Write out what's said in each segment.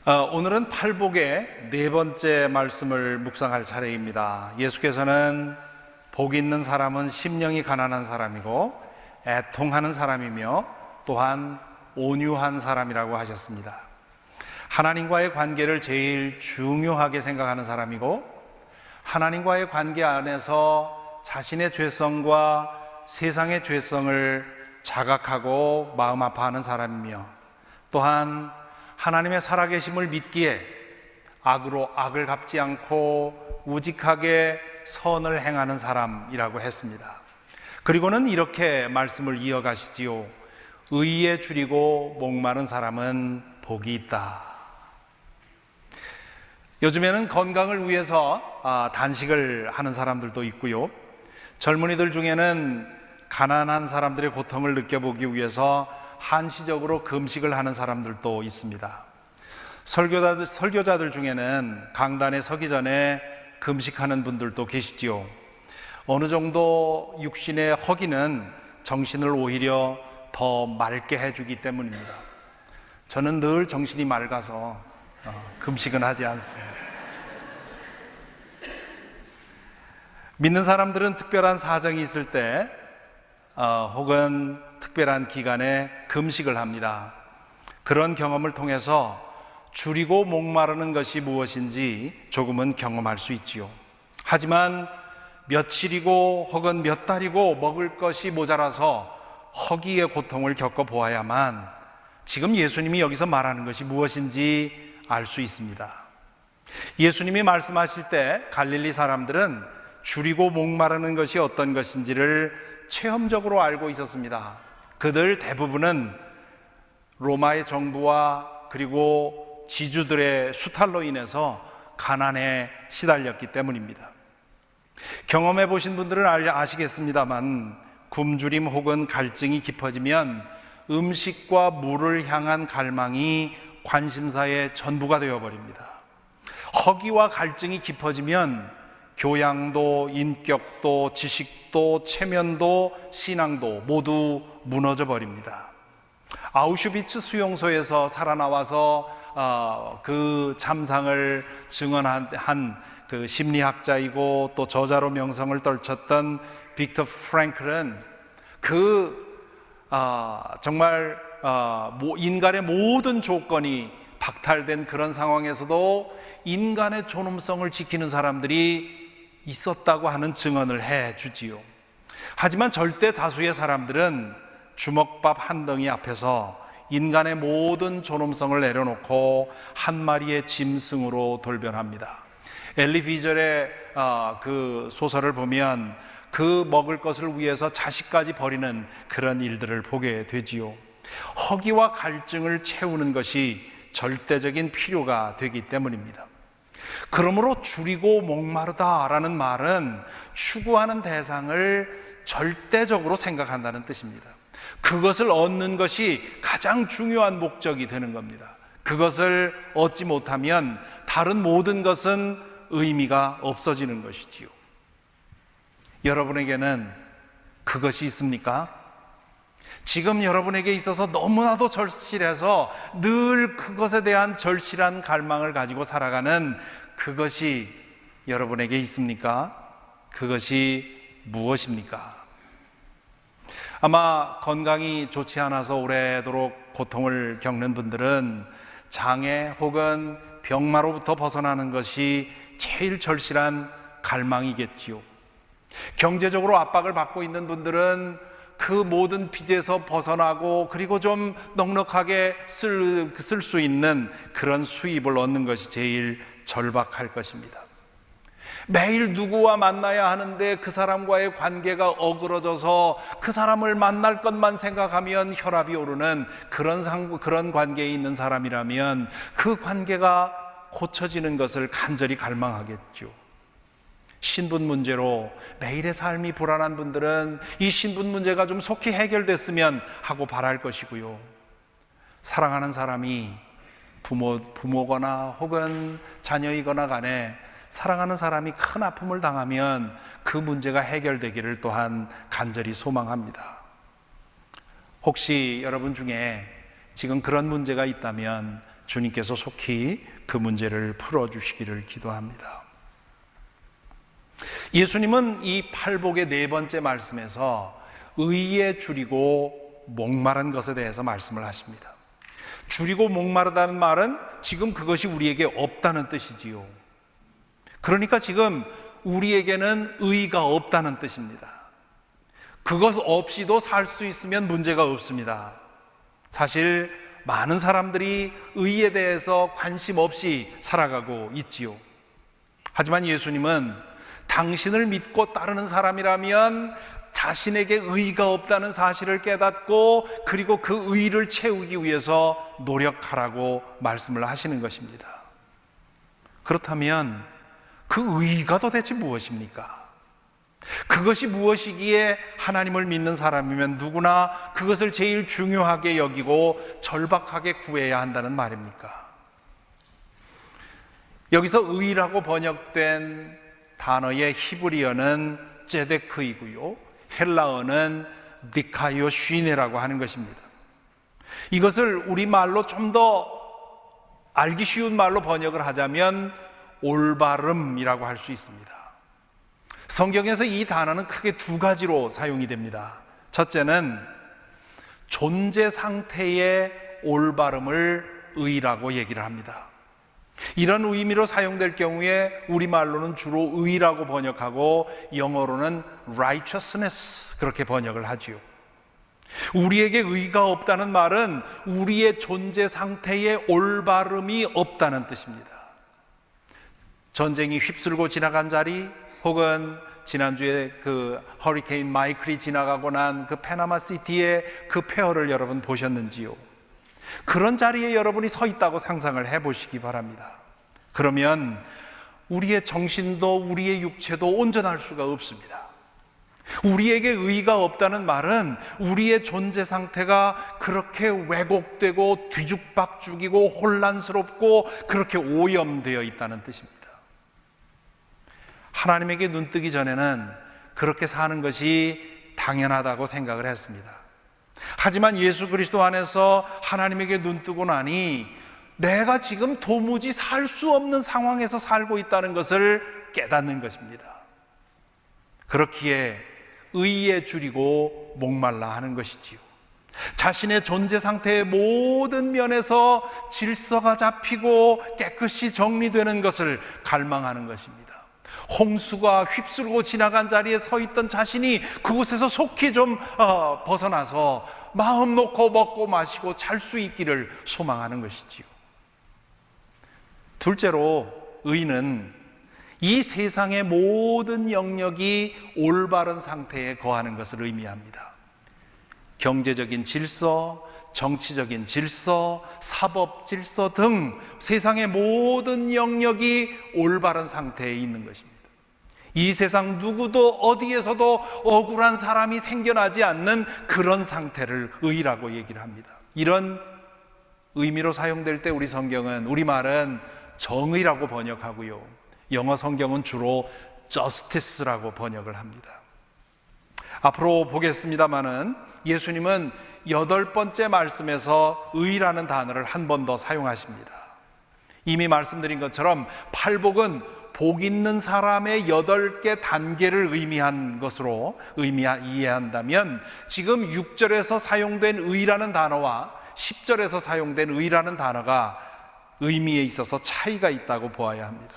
오늘은 팔복의 네 번째 말씀을 묵상할 차례입니다. 예수께서는 복 있는 사람은 심령이 가난한 사람이고 애통하는 사람이며 또한 온유한 사람이라고 하셨습니다. 하나님과의 관계를 제일 중요하게 생각하는 사람이고 하나님과의 관계 안에서 자신의 죄성과 세상의 죄성을 자각하고 마음 아파하는 사람이며 또한 하나님의 살아계심을 믿기에 악으로 악을 갚지 않고 우직하게 선을 행하는 사람이라고 했습니다. 그리고는 이렇게 말씀을 이어가시지요. 의에 줄이고 목마른 사람은 복이 있다. 요즘에는 건강을 위해서 단식을 하는 사람들도 있고요. 젊은이들 중에는 가난한 사람들의 고통을 느껴보기 위해서 한시적으로 금식을 하는 사람들도 있습니다. 설교자들 중에는 강단에 서기 전에 금식하는 분들도 계시지요. 어느 정도 육신의 허기는 정신을 오히려 더 맑게 해주기 때문입니다. 저는 늘 정신이 맑아서 금식은 하지 않습니다. 믿는 사람들은 특별한 사정이 있을 때 혹은 특별한 기간에 금식을 합니다. 그런 경험을 통해서 줄이고 목마르는 것이 무엇인지 조금은 경험할 수 있지요. 하지만 며칠이고 혹은 몇 달이고 먹을 것이 모자라서 허기의 고통을 겪어보아야만 지금 예수님이 여기서 말하는 것이 무엇인지 알 수 있습니다. 예수님이 말씀하실 때 갈릴리 사람들은 줄이고 목마르는 것이 어떤 것인지를 체험적으로 알고 있었습니다. 그들 대부분은 로마의 정부와 그리고 지주들의 수탈로 인해서 가난에 시달렸기 때문입니다. 경험해 보신 분들은 아시겠습니다만 굶주림 혹은 갈증이 깊어지면 음식과 물을 향한 갈망이 관심사의 전부가 되어버립니다. 허기와 갈증이 깊어지면 교양도, 인격도, 지식도, 체면도, 신앙도 모두 무너져 버립니다. 아우슈비츠 수용소에서 살아나와서 그 참상을 증언한 그 심리학자이고 또 저자로 명성을 떨쳤던 빅터 프랭클은 정말 인간의 모든 조건이 박탈된 그런 상황에서도 인간의 존엄성을 지키는 사람들이 있었다고 하는 증언을 해 주지요. 하지만 절대 다수의 사람들은 주먹밥 한 덩이 앞에서 인간의 모든 존엄성을 내려놓고 한 마리의 짐승으로 돌변합니다. 엘리 비절의 그 소설을 보면 그 먹을 것을 위해서 자식까지 버리는 그런 일들을 보게 되지요. 허기와 갈증을 채우는 것이 절대적인 필요가 되기 때문입니다. 그러므로 줄이고 목마르다라는 말은 추구하는 대상을 절대적으로 생각한다는 뜻입니다. 그것을 얻는 것이 가장 중요한 목적이 되는 겁니다. 그것을 얻지 못하면 다른 모든 것은 의미가 없어지는 것이지요. 여러분에게는 그것이 있습니까? 지금 여러분에게 있어서 너무나도 절실해서 늘 그것에 대한 절실한 갈망을 가지고 살아가는 그것이 여러분에게 있습니까? 그것이 무엇입니까? 아마 건강이 좋지 않아서 오래도록 고통을 겪는 분들은 장애 혹은 병마로부터 벗어나는 것이 제일 절실한 갈망이겠지요. 경제적으로 압박을 받고 있는 분들은 그 모든 빚에서 벗어나고 그리고 좀 넉넉하게 쓸 수 있는 그런 수입을 얻는 것이 제일 절박할 것입니다. 매일 누구와 만나야 하는데 그 사람과의 관계가 어그러져서 그 사람을 만날 것만 생각하면 혈압이 오르는 그런 관계에 있는 사람이라면 그 관계가 고쳐지는 것을 간절히 갈망하겠죠. 신분 문제로 매일의 삶이 불안한 분들은 이 신분 문제가 좀 속히 해결됐으면 하고 바랄 것이고요. 사랑하는 사람이 부모거나 혹은 자녀이거나 간에 사랑하는 사람이 큰 아픔을 당하면 그 문제가 해결되기를 또한 간절히 소망합니다. 혹시 여러분 중에 지금 그런 문제가 있다면 주님께서 속히 그 문제를 풀어주시기를 기도합니다. 예수님은 이 팔복의 네 번째 말씀에서 의에 줄이고 목마른 것에 대해서 말씀을 하십니다. 줄이고 목마르다는 말은 지금 그것이 우리에게 없다는 뜻이지요. 그러니까 지금 우리에게는 의가 없다는 뜻입니다. 그것 없이도 살 수 있으면 문제가 없습니다. 사실 많은 사람들이 의에 대해서 관심 없이 살아가고 있지요. 하지만 예수님은 당신을 믿고 따르는 사람이라면 자신에게 의가 없다는 사실을 깨닫고 그리고 그 의를 채우기 위해서 노력하라고 말씀을 하시는 것입니다. 그렇다면 그 의가 도대체 무엇입니까? 그것이 무엇이기에 하나님을 믿는 사람이면 누구나 그것을 제일 중요하게 여기고 절박하게 구해야 한다는 말입니까? 여기서 의라고 번역된 단어의 히브리어는 제데크이고요, 헬라어는 디카이오슈네라고 하는 것입니다. 이것을 우리말로 좀 더 알기 쉬운 말로 번역을 하자면 올바름이라고 할 수 있습니다. 성경에서 이 단어는 크게 두 가지로 사용이 됩니다. 첫째는 존재 상태의 올바름을 의라고 얘기를 합니다. 이런 의미로 사용될 경우에 우리말로는 주로 의라고 번역하고 영어로는 righteousness 그렇게 번역을 하지요. 우리에게 의가 없다는 말은 우리의 존재 상태에 올바름이 없다는 뜻입니다. 전쟁이 휩쓸고 지나간 자리, 혹은 지난주에 그 허리케인 마이클이 지나가고 난 그 페나마 시티의 그 폐허를 여러분 보셨는지요? 그런 자리에 여러분이 서 있다고 상상을 해보시기 바랍니다. 그러면 우리의 정신도 우리의 육체도 온전할 수가 없습니다. 우리에게 의가 없다는 말은 우리의 존재 상태가 그렇게 왜곡되고 뒤죽박죽이고 혼란스럽고 그렇게 오염되어 있다는 뜻입니다. 하나님에게 눈뜨기 전에는 그렇게 사는 것이 당연하다고 생각을 했습니다. 하지만 예수 그리스도 안에서 하나님에게 눈뜨고 나니 내가 지금 도무지 살 수 없는 상황에서 살고 있다는 것을 깨닫는 것입니다. 그렇기에 의에 줄이고 목말라 하는 것이지요. 자신의 존재 상태의 모든 면에서 질서가 잡히고 깨끗이 정리되는 것을 갈망하는 것입니다. 홍수가 휩쓸고 지나간 자리에 서 있던 자신이 그곳에서 속히 좀 벗어나서 마음 놓고 먹고 마시고 잘 수 있기를 소망하는 것이지요. 둘째로 의는 이 세상의 모든 영역이 올바른 상태에 거하는 것을 의미합니다. 경제적인 질서, 정치적인 질서, 사법 질서 등 세상의 모든 영역이 올바른 상태에 있는 것입니다. 이 세상 누구도 어디에서도 억울한 사람이 생겨나지 않는 그런 상태를 의라고 얘기를 합니다. 이런 의미로 사용될 때 우리 성경은, 우리말은 정의라고 번역하고요, 영어 성경은 주로 justice라고 번역을 합니다. 앞으로 보겠습니다마는 예수님은 8번째 말씀에서 의라는 단어를 한 번 더 사용하십니다. 이미 말씀드린 것처럼 팔복은 복 있는 사람의 8개 단계를 의미한 것으로 이해한다면 지금 6절에서 사용된 의라는 단어와 10절에서 사용된 의라는 단어가 의미에 있어서 차이가 있다고 보아야 합니다.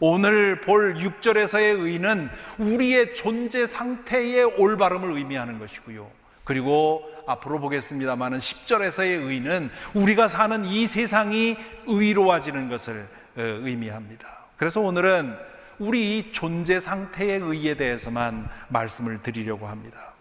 오늘 볼 6절에서의 의는 우리의 존재 상태의 올바름을 의미하는 것이고요, 그리고 앞으로 보겠습니다마는 10절에서의 의는 우리가 사는 이 세상이 의로워지는 것을 의미합니다. 그래서 오늘은 우리 이 존재 상태의 의에 대해서만 말씀을 드리려고 합니다.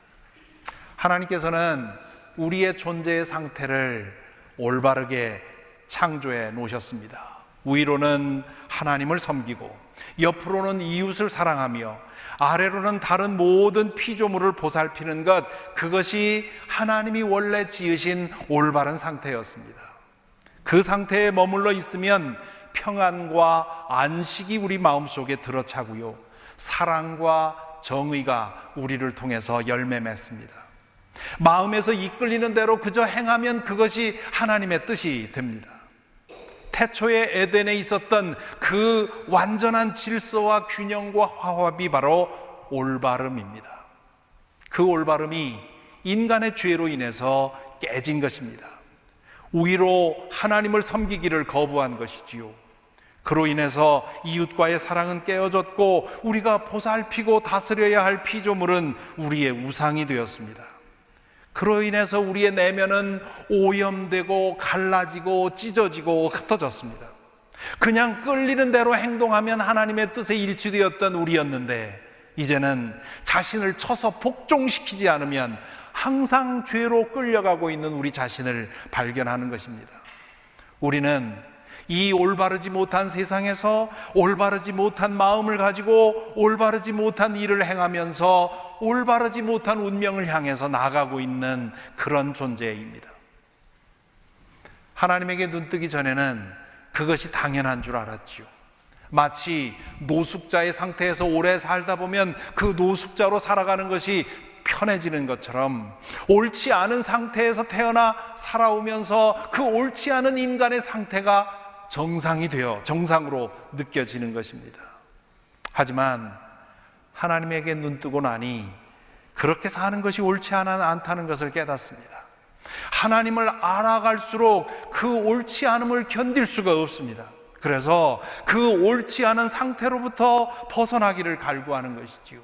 하나님께서는 우리의 존재의 상태를 올바르게 창조해 놓으셨습니다. 위로는 하나님을 섬기고 옆으로는 이웃을 사랑하며 아래로는 다른 모든 피조물을 보살피는 것, 그것이 하나님이 원래 지으신 올바른 상태였습니다. 그 상태에 머물러 있으면 평안과 안식이 우리 마음속에 들어차고요, 사랑과 정의가 우리를 통해서 열매 맺습니다. 마음에서 이끌리는 대로 그저 행하면 그것이 하나님의 뜻이 됩니다. 태초에 에덴에 있었던 그 완전한 질서와 균형과 화합이 바로 올바름입니다. 그 올바름이 인간의 죄로 인해서 깨진 것입니다. 우위로 하나님을 섬기기를 거부한 것이지요. 그로 인해서 이웃과의 사랑은 깨어졌고 우리가 보살피고 다스려야 할 피조물은 우리의 우상이 되었습니다. 그로 인해서 우리의 내면은 오염되고 갈라지고 찢어지고 흩어졌습니다. 그냥 끌리는 대로 행동하면 하나님의 뜻에 일치되었던 우리였는데 이제는 자신을 쳐서 복종시키지 않으면 항상 죄로 끌려가고 있는 우리 자신을 발견하는 것입니다. 우리는 이 올바르지 못한 세상에서 올바르지 못한 마음을 가지고 올바르지 못한 일을 행하면서 올바르지 못한 운명을 향해서 나아가고 있는 그런 존재입니다. 하나님에게 눈뜨기 전에는 그것이 당연한 줄 알았지요. 마치 노숙자의 상태에서 오래 살다 보면 그 노숙자로 살아가는 것이 편해지는 것처럼 옳지 않은 상태에서 태어나 살아오면서 그 옳지 않은 인간의 상태가 정상이 되어 정상으로 느껴지는 것입니다. 하지만 하나님에게 눈뜨고 나니 그렇게 사는 것이 옳지 않다는 것을 깨닫습니다. 하나님을 알아갈수록 그 옳지 않음을 견딜 수가 없습니다. 그래서 그 옳지 않은 상태로부터 벗어나기를 갈구하는 것이지요.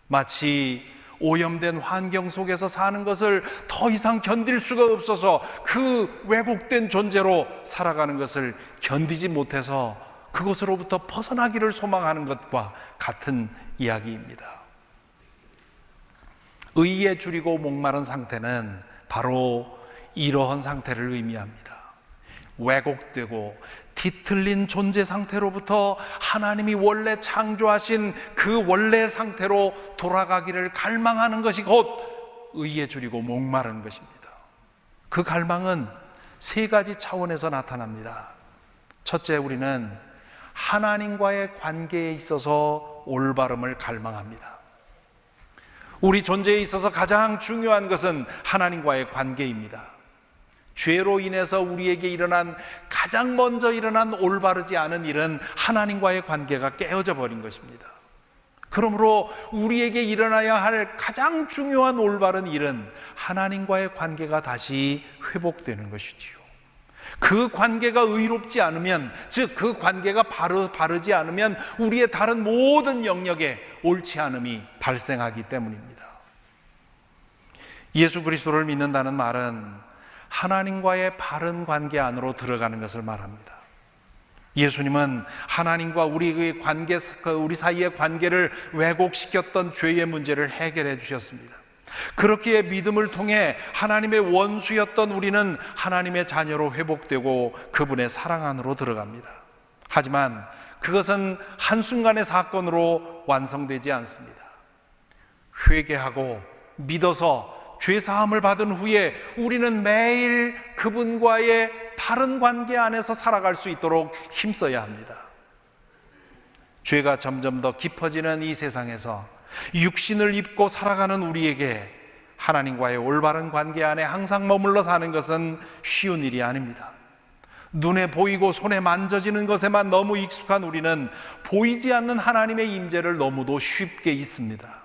마치 오염된 환경 속에서 사는 것을 더 이상 견딜 수가 없어서 그 왜곡된 존재로 살아가는 것을 견디지 못해서 그것으로부터 벗어나기를 소망하는 것과 같은 이야기입니다. 의에 줄이고 목마른 상태는 바로 이러한 상태를 의미합니다. 왜곡되고 뒤틀린 존재 상태로부터 하나님이 원래 창조하신 그 원래 상태로 돌아가기를 갈망하는 것이 곧 의에 줄이고 목마른 것입니다. 그 갈망은 세 가지 차원에서 나타납니다. 첫째, 우리는 하나님과의 관계에 있어서 올바름을 갈망합니다. 우리 존재에 있어서 가장 중요한 것은 하나님과의 관계입니다. 죄로 인해서 우리에게 일어난 가장 먼저 일어난 올바르지 않은 일은 하나님과의 관계가 깨어져 버린 것입니다. 그러므로 우리에게 일어나야 할 가장 중요한 올바른 일은 하나님과의 관계가 다시 회복되는 것이지요. 그 관계가 의롭지 않으면, 즉 그 관계가 바르지 않으면 우리의 다른 모든 영역에 옳지 않음이 발생하기 때문입니다. 예수 그리스도를 믿는다는 말은 하나님과의 바른 관계 안으로 들어가는 것을 말합니다. 예수님은 하나님과 우리 사이의 관계를 왜곡시켰던 죄의 문제를 해결해 주셨습니다. 그렇기에 믿음을 통해 하나님의 원수였던 우리는 하나님의 자녀로 회복되고 그분의 사랑 안으로 들어갑니다. 하지만 그것은 한순간의 사건으로 완성되지 않습니다. 회개하고 믿어서 죄사함을 받은 후에 우리는 매일 그분과의 바른 관계 안에서 살아갈 수 있도록 힘써야 합니다. 죄가 점점 더 깊어지는 이 세상에서 육신을 입고 살아가는 우리에게 하나님과의 올바른 관계 안에 항상 머물러 사는 것은 쉬운 일이 아닙니다. 눈에 보이고 손에 만져지는 것에만 너무 익숙한 우리는 보이지 않는 하나님의 임재를 너무도 쉽게 잊습니다.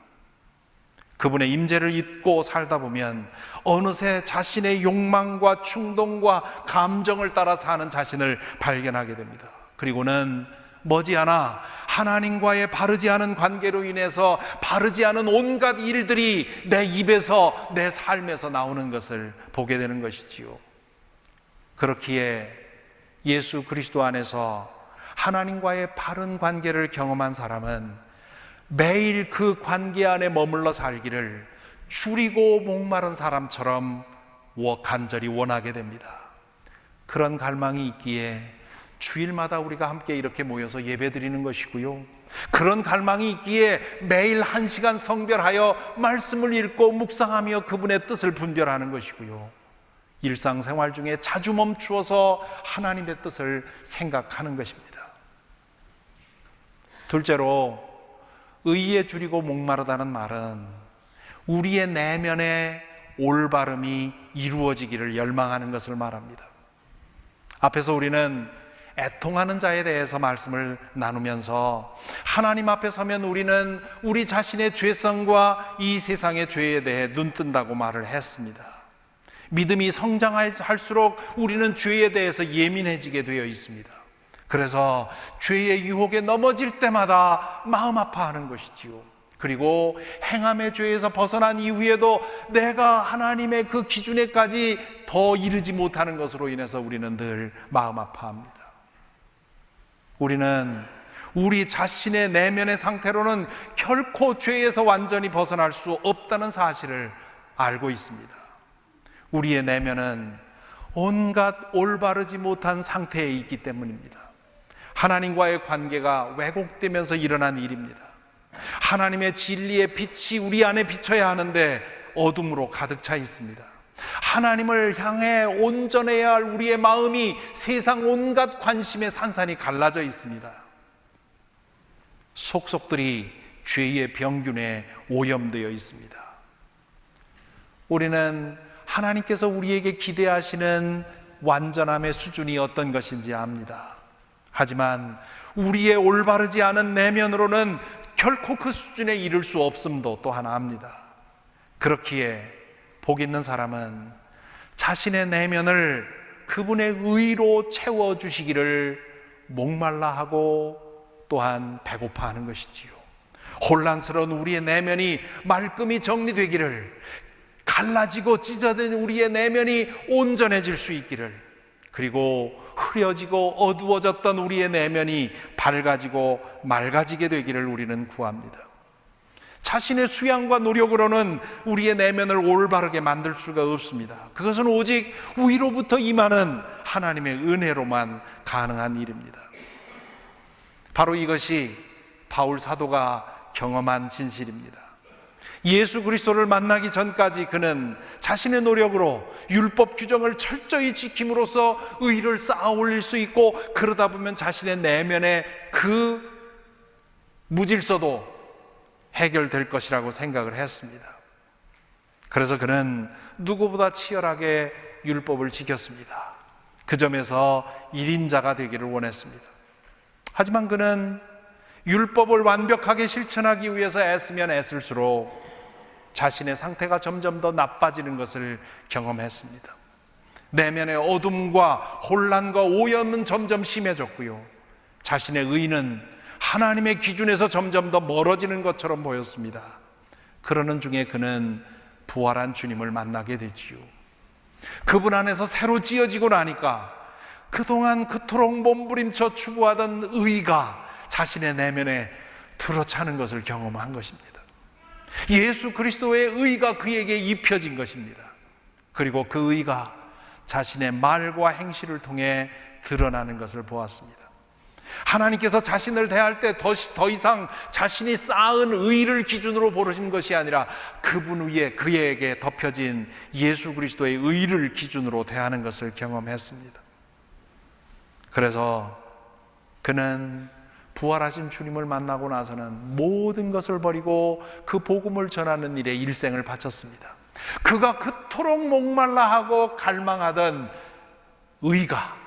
그분의 임재를 잊고 살다 보면 어느새 자신의 욕망과 충동과 감정을 따라 사는 자신을 발견하게 됩니다. 그리고는 머지않아 하나님과의 바르지 않은 관계로 인해서 바르지 않은 온갖 일들이 내 입에서 내 삶에서 나오는 것을 보게 되는 것이지요. 그렇기에 예수 그리스도 안에서 하나님과의 바른 관계를 경험한 사람은 매일 그 관계 안에 머물러 살기를 줄이고 목마른 사람처럼 간절히 원하게 됩니다. 그런 갈망이 있기에 주일마다 우리가 함께 이렇게 모여서 예배드리는 것이고요, 그런 갈망이 있기에 매일 1시간 성별하여 말씀을 읽고 묵상하며 그분의 뜻을 분별하는 것이고요, 일상생활 중에 자주 멈추어서 하나님의 뜻을 생각하는 것입니다. 둘째로, 의에 줄이고 목마르다는 말은 우리의 내면의 올바름이 이루어지기를 열망하는 것을 말합니다. 앞에서 우리는 애통하는 자에 대해서 말씀을 나누면서 하나님 앞에 서면 우리는 우리 자신의 죄성과 이 세상의 죄에 대해 눈뜬다고 말을 했습니다. 믿음이 성장할수록 우리는 죄에 대해서 예민해지게 되어 있습니다. 그래서 죄의 유혹에 넘어질 때마다 마음 아파하는 것이지요. 그리고 행함의 죄에서 벗어난 이후에도 내가 하나님의 그 기준에까지 더 이르지 못하는 것으로 인해서 우리는 늘 마음 아파합니다. 우리는 우리 자신의 내면의 상태로는 결코 죄에서 완전히 벗어날 수 없다는 사실을 알고 있습니다. 우리의 내면은 온갖 올바르지 못한 상태에 있기 때문입니다. 하나님과의 관계가 왜곡되면서 일어난 일입니다. 하나님의 진리의 빛이 우리 안에 비춰야 하는데 어둠으로 가득 차 있습니다. 하나님을 향해 온전해야 할 우리의 마음이 세상 온갖 관심에 산산이 갈라져 있습니다. 속속들이 죄의 병균에 오염되어 있습니다. 우리는 하나님께서 우리에게 기대하시는 완전함의 수준이 어떤 것인지 압니다. 하지만 우리의 올바르지 않은 내면으로는 결코 그 수준에 이를 수 없음도 또 하나 압니다. 그렇기에 복 있는 사람은 자신의 내면을 그분의 의로 채워주시기를 목말라 하고 또한 배고파하는 것이지요. 혼란스러운 우리의 내면이 말끔히 정리되기를, 갈라지고 찢어진 우리의 내면이 온전해질 수 있기를, 그리고 흐려지고 어두워졌던 우리의 내면이 밝아지고 맑아지게 되기를 우리는 구합니다. 자신의 수양과 노력으로는 우리의 내면을 올바르게 만들 수가 없습니다. 그것은 오직 위로부터 임하는 하나님의 은혜로만 가능한 일입니다. 바로 이것이 바울 사도가 경험한 진실입니다. 예수 그리스도를 만나기 전까지 그는 자신의 노력으로 율법 규정을 철저히 지킴으로써 의를 쌓아 올릴 수 있고, 그러다 보면 자신의 내면의 그 무질서도 해결될 것이라고 생각을 했습니다. 그래서 그는 누구보다 치열하게 율법을 지켰습니다. 그 점에서 1인자가 되기를 원했습니다. 하지만 그는 율법을 완벽하게 실천하기 위해서 애쓰면 애쓸수록 자신의 상태가 점점 더 나빠지는 것을 경험했습니다. 내면의 어둠과 혼란과 오염은 점점 심해졌고요, 자신의 의는 하나님의 기준에서 점점 더 멀어지는 것처럼 보였습니다. 그러는 중에 그는 부활한 주님을 만나게 되지요. 그분 안에서 새로 지어지고 나니까 그동안 그토록 몸부림쳐 추구하던 의가 자신의 내면에 들어차는 것을 경험한 것입니다. 예수 그리스도의 의가 그에게 입혀진 것입니다. 그리고 그 의가 자신의 말과 행실을 통해 드러나는 것을 보았습니다. 하나님께서 자신을 대할 때 더 이상 자신이 쌓은 의를 기준으로 보시는 것이 아니라 그분 위에 그에게 덮여진 예수 그리스도의 의를 기준으로 대하는 것을 경험했습니다. 그래서 그는 부활하신 주님을 만나고 나서는 모든 것을 버리고 그 복음을 전하는 일에 일생을 바쳤습니다. 그가 그토록 목말라 하고 갈망하던 의가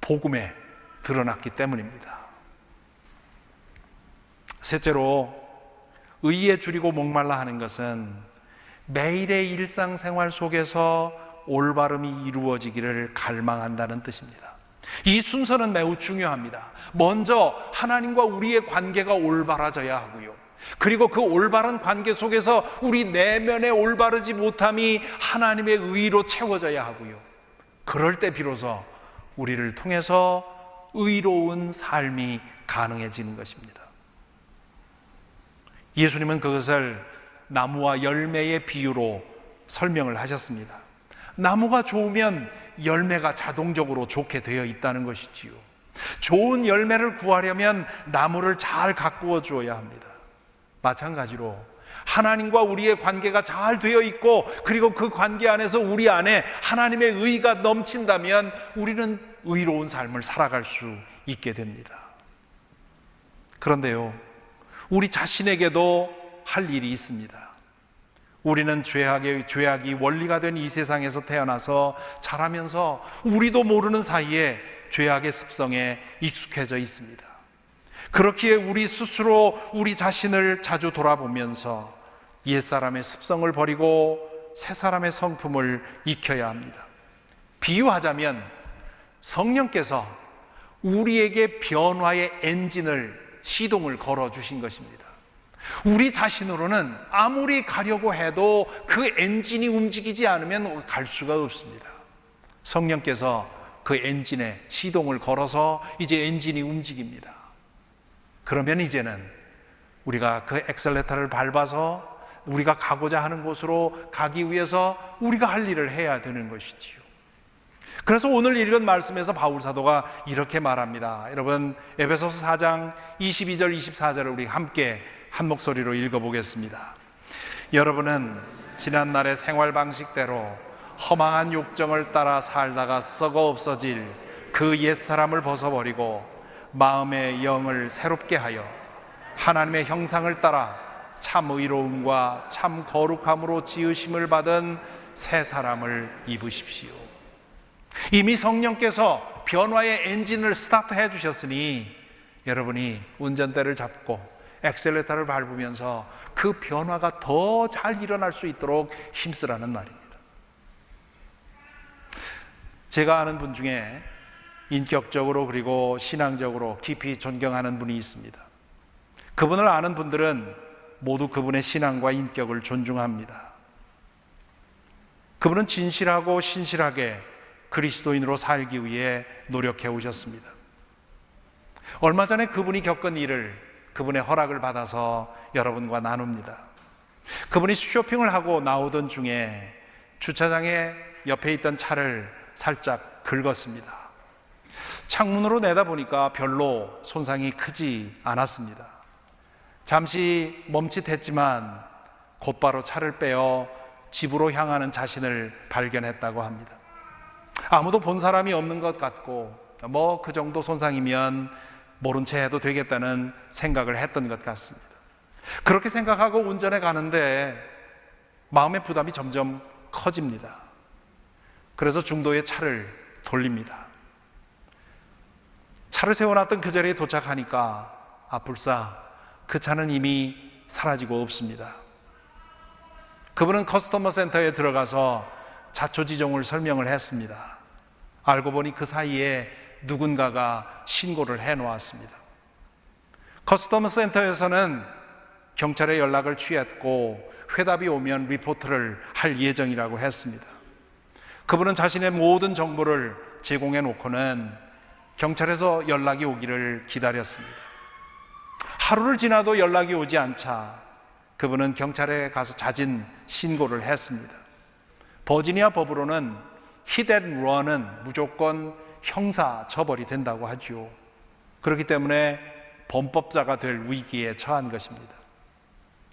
복음에 드러났기 때문입니다. 셋째로, 의에 줄이고 목말라 하는 것은 매일의 일상생활 속에서 올바름이 이루어지기를 갈망한다는 뜻입니다. 이 순서는 매우 중요합니다. 먼저 하나님과 우리의 관계가 올바라져야 하고요, 그리고 그 올바른 관계 속에서 우리 내면의 올바르지 못함이 하나님의 의로 채워져야 하고요, 그럴 때 비로소 우리를 통해서 의로운 삶이 가능해지는 것입니다. 예수님은 그것을 나무와 열매의 비유로 설명을 하셨습니다. 나무가 좋으면 열매가 자동적으로 좋게 되어 있다는 것이지요. 좋은 열매를 구하려면 나무를 잘 가꾸어 주어야 합니다. 마찬가지로 하나님과 우리의 관계가 잘 되어 있고, 그리고 그 관계 안에서 우리 안에 하나님의 의가 넘친다면 우리는 의로운 삶을 살아갈 수 있게 됩니다. 그런데요, 우리 자신에게도 할 일이 있습니다. 우리는 죄악이 원리가 된 이 세상에서 태어나서 자라면서 우리도 모르는 사이에 죄악의 습성에 익숙해져 있습니다. 그렇기에 우리 스스로 우리 자신을 자주 돌아보면서 옛사람의 습성을 버리고 새사람의 성품을 익혀야 합니다. 비유하자면 성령께서 우리에게 변화의 엔진을, 시동을 걸어주신 것입니다. 우리 자신으로는 아무리 가려고 해도 그 엔진이 움직이지 않으면 갈 수가 없습니다. 성령께서 그 엔진에 시동을 걸어서 이제 엔진이 움직입니다. 그러면 이제는 우리가 그 엑셀레터를 밟아서 우리가 가고자 하는 곳으로 가기 위해서 우리가 할 일을 해야 되는 것이지요. 그래서 오늘 읽은 말씀에서 바울 사도가 이렇게 말합니다. 여러분, 에베소서 4장 22절 24절을 우리 함께 한 목소리로 읽어보겠습니다. 여러분은 지난날의 생활 방식대로 허망한 욕정을 따라 살다가 썩어 없어질 그 옛사람을 벗어버리고 마음의 영을 새롭게 하여 하나님의 형상을 따라 참 의로움과 참 거룩함으로 지으심을 받은 새 사람을 입으십시오. 이미 성령께서 변화의 엔진을 스타트해 주셨으니 여러분이 운전대를 잡고 엑셀레터를 밟으면서 그 변화가 더 잘 일어날 수 있도록 힘쓰라는 말입니다. 제가 아는 분 중에 인격적으로 그리고 신앙적으로 깊이 존경하는 분이 있습니다. 그분을 아는 분들은 모두 그분의 신앙과 인격을 존중합니다. 그분은 진실하고 신실하게 그리스도인으로 살기 위해 노력해 오셨습니다. 얼마 전에 그분이 겪은 일을 그분의 허락을 받아서 여러분과 나눕니다. 그분이 쇼핑을 하고 나오던 중에 주차장에 옆에 있던 차를 살짝 긁었습니다. 창문으로 내다보니까 별로 손상이 크지 않았습니다. 잠시 멈칫했지만 곧바로 차를 빼어 집으로 향하는 자신을 발견했다고 합니다. 아무도 본 사람이 없는 것 같고 그 정도 손상이면 모른 채 해도 되겠다는 생각을 했던 것 같습니다. 그렇게 생각하고 운전해 가는데 마음의 부담이 점점 커집니다. 그래서 중도에 차를 돌립니다. 차를 세워놨던 그 자리에 도착하니까 불사 그 차는 이미 사라지고 없습니다. 그분은 커스터머 센터에 들어가서 자초지종을 설명을 했습니다. 알고 보니 그 사이에 누군가가 신고를 해놓았습니다. 커스터머 센터에서는 경찰에 연락을 취했고 회답이 오면 리포트를 할 예정이라고 했습니다. 그분은 자신의 모든 정보를 제공해 놓고는 경찰에서 연락이 오기를 기다렸습니다. 하루를 지나도 연락이 오지 않자 그분은 경찰에 가서 자진 신고를 했습니다. 버지니아 법으로는 hit and run은 무조건 형사 처벌이 된다고 하죠. 그렇기 때문에 범법자가 될 위기에 처한 것입니다.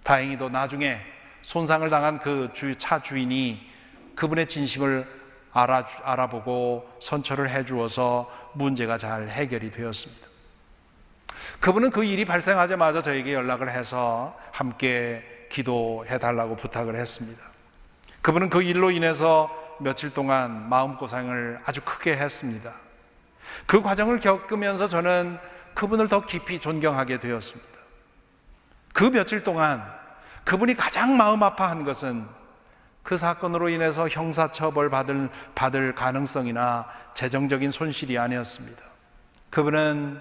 다행히도 나중에 손상을 당한 그 차 주인이 그분의 진심을 알아보고 선처를 해주어서 문제가 잘 해결이 되었습니다. 그분은 그 일이 발생하자마자 저에게 연락을 해서 함께 기도해 달라고 부탁을 했습니다. 그분은 그 일로 인해서 며칠 동안 마음고생을 아주 크게 했습니다. 그 과정을 겪으면서 저는 그분을 더 깊이 존경하게 되었습니다. 그 며칠 동안 그분이 가장 마음 아파한 것은 그 사건으로 인해서 형사처벌 받을 가능성이나 재정적인 손실이 아니었습니다. 그분은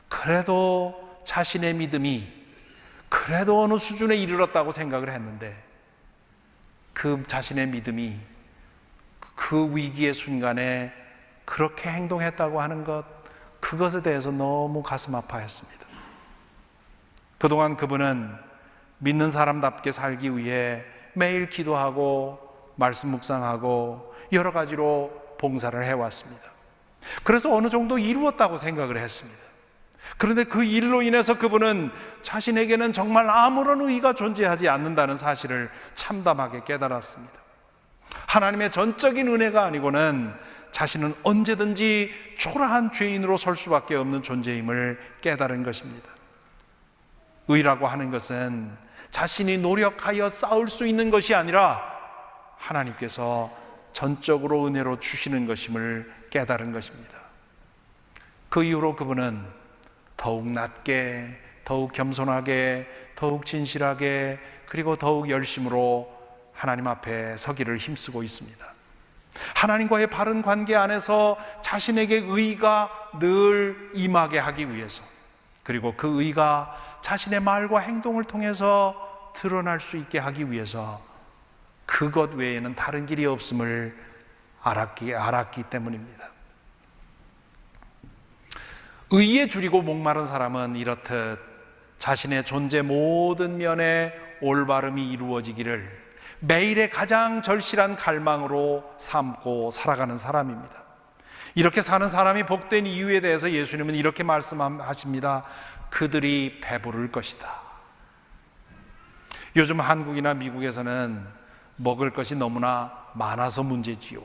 그래도 자신의 믿음이 그래도 어느 수준에 이르렀다고 생각을 했는데 그 자신의 믿음이 그 위기의 순간에 그렇게 행동했다고 하는 것, 그것에 대해서 너무 가슴 아파했습니다. 그동안 그분은 믿는 사람답게 살기 위해 매일 기도하고 말씀 묵상하고 여러 가지로 봉사를 해왔습니다. 그래서 어느 정도 이루었다고 생각을 했습니다. 그런데 그 일로 인해서 그분은 자신에게는 정말 아무런 의의가 존재하지 않는다는 사실을 참담하게 깨달았습니다. 하나님의 전적인 은혜가 아니고는 자신은 언제든지 초라한 죄인으로 설 수밖에 없는 존재임을 깨달은 것입니다. 의라고 하는 것은 자신이 노력하여 쌓을 수 있는 것이 아니라 하나님께서 전적으로 은혜로 주시는 것임을 깨달은 것입니다. 그 이후로 그분은 더욱 낮게, 더욱 겸손하게, 더욱 진실하게, 그리고 더욱 열심으로 하나님 앞에 서기를 힘쓰고 있습니다. 하나님과의 바른 관계 안에서 자신에게 의가 늘 임하게 하기 위해서, 그리고 그 의가 자신의 말과 행동을 통해서 드러날 수 있게 하기 위해서 그것 외에는 다른 길이 없음을 알았기 때문입니다. 의에 줄이고 목마른 사람은 이렇듯 자신의 존재 모든 면에 올바름이 이루어지기를 매일의 가장 절실한 갈망으로 삼고 살아가는 사람입니다. 이렇게 사는 사람이 복된 이유에 대해서 예수님은 이렇게 말씀하십니다. 그들이 배부를 것이다. 요즘 한국이나 미국에서는 먹을 것이 너무나 많아서 문제지요.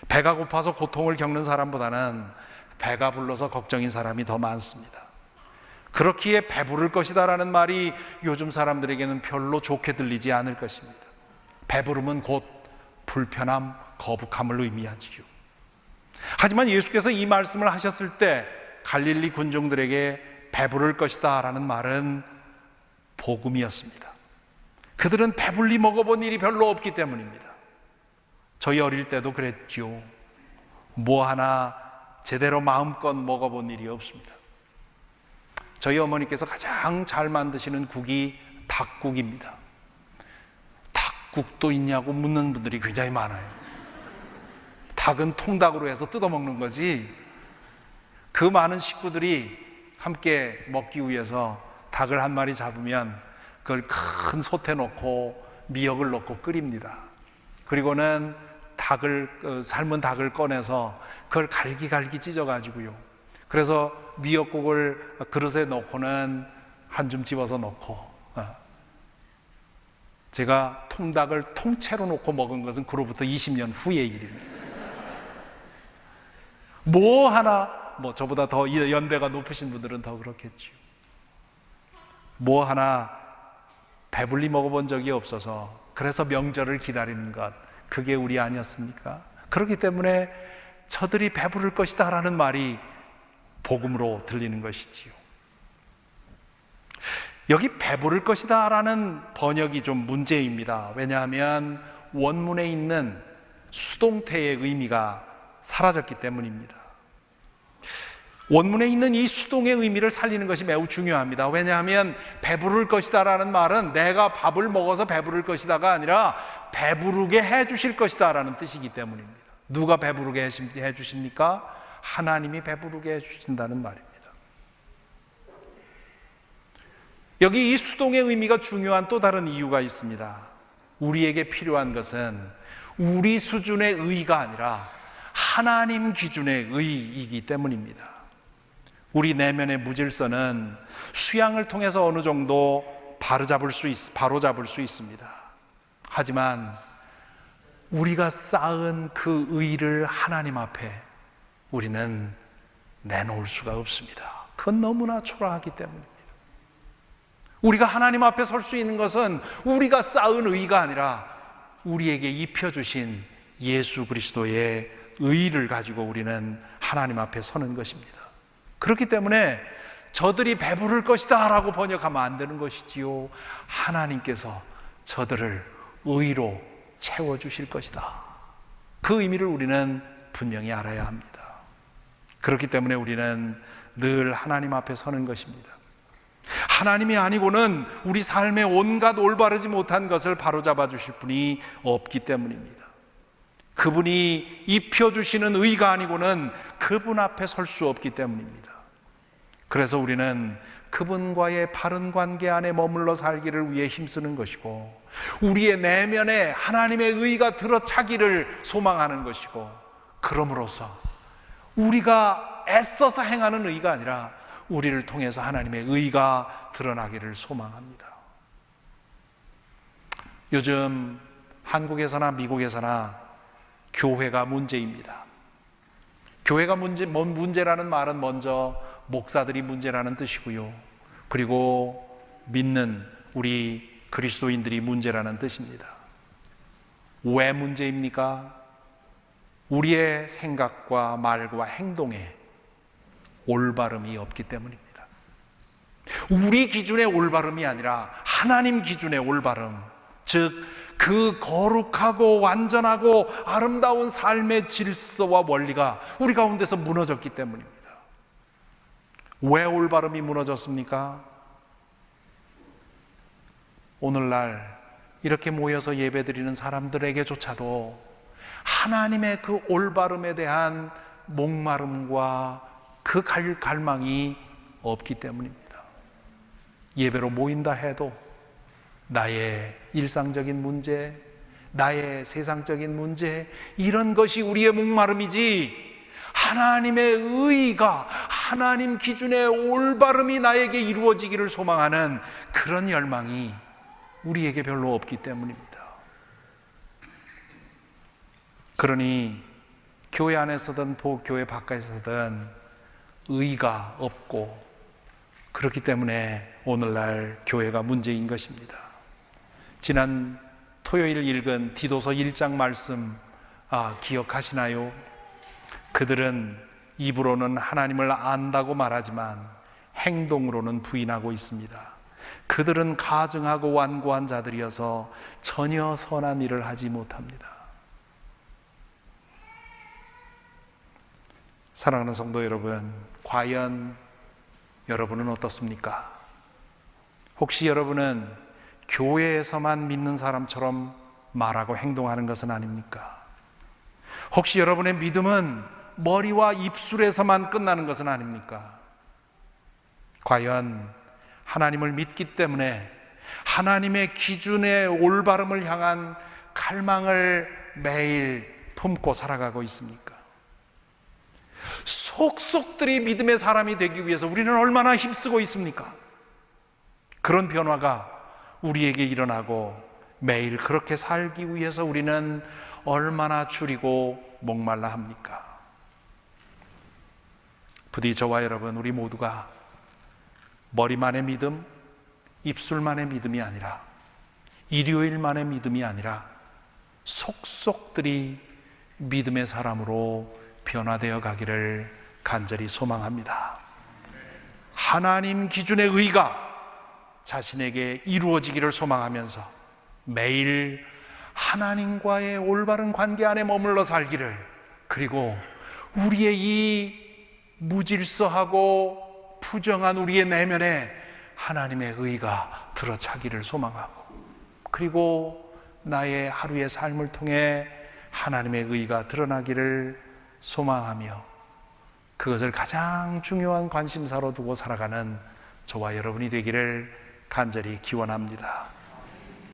배가 고파서 고통을 겪는 사람보다는 배가 불러서 걱정인 사람이 더 많습니다. 그렇기에 배부를 것이다 라는 말이 요즘 사람들에게는 별로 좋게 들리지 않을 것입니다. 배부름은 곧 불편함, 거북함을 의미하지요. 하지만 예수께서 이 말씀을 하셨을 때 갈릴리 군중들에게 배부를 것이다 라는 말은 복음이었습니다. 그들은 배불리 먹어본 일이 별로 없기 때문입니다. 저희 어릴 때도 그랬죠. 뭐 하나 제대로 마음껏 먹어본 일이 없습니다. 저희 어머니께서 가장 잘 만드시는 국이 닭국입니다. 닭국도 있냐고 묻는 분들이 굉장히 많아요. 닭은 통닭으로 해서 뜯어먹는 거지, 그 많은 식구들이 함께 먹기 위해서 닭을 한 마리 잡으면 그걸 큰 솥에 넣고 미역을 넣고 끓입니다. 그리고는 삶은 닭을 꺼내서 그걸 갈기갈기 찢어가지고요, 그래서 미역국을 그릇에 넣고는 한 줌 집어서 넣고, 제가 통닭을 통째로 놓고 먹은 것은 그로부터 20년 후의 일입니다. 뭐 저보다 더 연배가 높으신 분들은 더 그렇겠죠. 뭐 하나 배불리 먹어본 적이 없어서 그래서 명절을 기다리는 것, 그게 우리 아니었습니까? 그렇기 때문에 저들이 배부를 것이다 라는 말이 복음으로 들리는 것이지요. 여기 배부를 것이다 라는 번역이 좀 문제입니다. 왜냐하면 원문에 있는 수동태의 의미가 사라졌기 때문입니다. 원문에 있는 이 수동의 의미를 살리는 것이 매우 중요합니다. 왜냐하면 배부를 것이다 라는 말은 내가 밥을 먹어서 배부를 것이다가 아니라 배부르게 해주실 것이다 라는 뜻이기 때문입니다. 누가 배부르게 해주십니까? 하나님이 배부르게 해주신다는 말입니다. 여기 이 수동의 의미가 중요한 또 다른 이유가 있습니다. 우리에게 필요한 것은 우리 수준의 의가 아니라 하나님 기준의 의이기 때문입니다. 우리 내면의 무질서는 수양을 통해서 어느 정도 바로잡을 수 있습니다. 하지만 우리가 쌓은 그 의를 하나님 앞에 우리는 내놓을 수가 없습니다. 그건 너무나 초라하기 때문입니다. 우리가 하나님 앞에 설 수 있는 것은 우리가 쌓은 의가 아니라 우리에게 입혀주신 예수 그리스도의 의를 가지고 우리는 하나님 앞에 서는 것입니다. 그렇기 때문에 저들이 배부를 것이다 라고 번역하면 안 되는 것이지요. 하나님께서 저들을 의로 채워주실 것이다, 그 의미를 우리는 분명히 알아야 합니다. 그렇기 때문에 우리는 늘 하나님 앞에 서는 것입니다. 하나님이 아니고는 우리 삶의 온갖 올바르지 못한 것을 바로잡아 주실 분이 없기 때문입니다. 그분이 입혀주시는 의가 아니고는 그분 앞에 설 수 없기 때문입니다. 그래서 우리는 그분과의 바른 관계 안에 머물러 살기를 위해 힘쓰는 것이고, 우리의 내면에 하나님의 의가 들어차기를 소망하는 것이고, 그럼으로써 우리가 애써서 행하는 의가 아니라 우리를 통해서 하나님의 의가 드러나기를 소망합니다. 요즘 한국에서나 미국에서나 교회가 문제입니다. 교회가 문제라는 말은 먼저 목사들이 문제라는 뜻이고요, 그리고 믿는 우리 그리스도인들이 문제라는 뜻입니다. 왜 문제입니까? 우리의 생각과 말과 행동에 올바름이 없기 때문입니다. 우리 기준의 올바름이 아니라 하나님 기준의 올바름, 즉 그 거룩하고 완전하고 아름다운 삶의 질서와 원리가 우리 가운데서 무너졌기 때문입니다. 왜 올바름이 무너졌습니까? 오늘날 이렇게 모여서 예배드리는 사람들에게조차도 하나님의 그 올바름에 대한 목마름과 그 갈망이 없기 때문입니다. 예배로 모인다 해도 나의 일상적인 문제, 나의 세상적인 문제, 이런 것이 우리의 목마름이지, 하나님의 의가, 하나님 기준의 올바름이 나에게 이루어지기를 소망하는 그런 열망이 우리에게 별로 없기 때문입니다. 그러니 교회 안에서든 교회 바깥에서든 의가 없고, 그렇기 때문에 오늘날 교회가 문제인 것입니다. 지난 토요일 읽은 디도서 1장 말씀 기억하시나요? 그들은 입으로는 하나님을 안다고 말하지만 행동으로는 부인하고 있습니다. 그들은 가증하고 완고한 자들이어서 전혀 선한 일을 하지 못합니다. 사랑하는 성도 여러분, 과연 여러분은 어떻습니까? 혹시 여러분은 교회에서만 믿는 사람처럼 말하고 행동하는 것은 아닙니까? 혹시 여러분의 믿음은 머리와 입술에서만 끝나는 것은 아닙니까? 과연 하나님을 믿기 때문에 하나님의 기준의 올바름을 향한 갈망을 매일 품고 살아가고 있습니까? 속속들이 믿음의 사람이 되기 위해서 우리는 얼마나 힘쓰고 있습니까? 그런 변화가 우리에게 일어나고 매일 그렇게 살기 위해서 우리는 얼마나 줄이고 목말라 합니까? 부디 저와 여러분, 우리 모두가 머리만의 믿음, 입술만의 믿음이 아니라, 일요일만의 믿음이 아니라 속속들이 믿음의 사람으로 변화되어 가기를 간절히 소망합니다. 하나님 기준의 의가 자신에게 이루어지기를 소망하면서 매일 하나님과의 올바른 관계 안에 머물러 살기를, 그리고 우리의 이 무질서하고 부정한 우리의 내면에 하나님의 의가 들어차기를 소망하고, 그리고 나의 하루의 삶을 통해 하나님의 의가 드러나기를 소망하며 그것을 가장 중요한 관심사로 두고 살아가는 저와 여러분이 되기를 간절히 기원합니다.